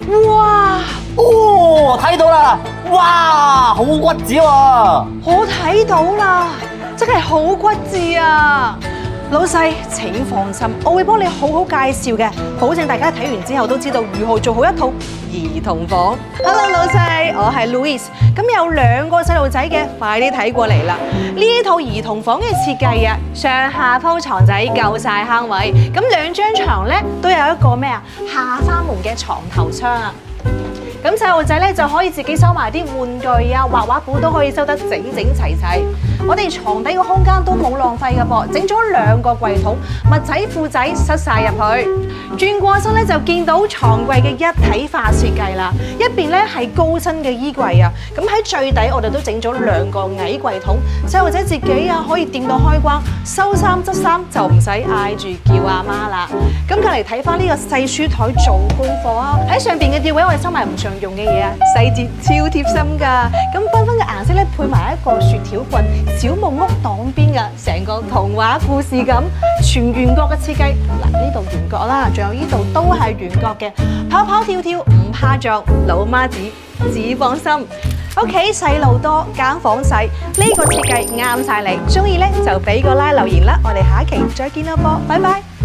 哇！哦，睇到啦！哇，好骨子喎！我睇到啦，真係好骨子啊！老細請放心，我會幫你好好介紹嘅，保證大家睇完之後都知道如何做好一套兒童房。Hello， 老細，我係 Louis。咁有2個細路仔嘅，快啲睇過嚟啦！呢套兒童房嘅設計啊，上下鋪床仔夠晒坑位，咁2張床咧都有一個咩啊下花門嘅床頭窗啊！咁細路仔咧就可以自己收埋啲玩具啊、畫畫簿都可以收得整整齊齊。我哋床底個空間都冇浪費㗎噃，整咗2個櫃桶，襪仔褲仔塞晒入去。轉過身咧就見到床櫃嘅一體化設計啦，一邊咧係高身嘅衣櫃啊，咁喺最底我哋都整咗2個矮櫃桶，細路仔自己啊可以掂到開關，收衫執衫就唔使嗌住叫阿媽啦。咁隔離睇翻呢個細書台做功課啊，喺上邊嘅吊位我哋收埋唔常用嘅嘢啊，細節超貼心㗎。咁繽紛嘅顏色咧配埋一個雪條棍、小木屋擋邊㗎，成個童話故事咁，全圓角嘅設計。嗱，呢度圓角啦，仲有呢度都係圓角嘅，跑跑跳跳唔怕撞，老媽子只放心。屋企細路多，間房細，呢個設計啱晒你，中意咧就俾個like留言啦。我哋下一期再見啦噃，拜拜。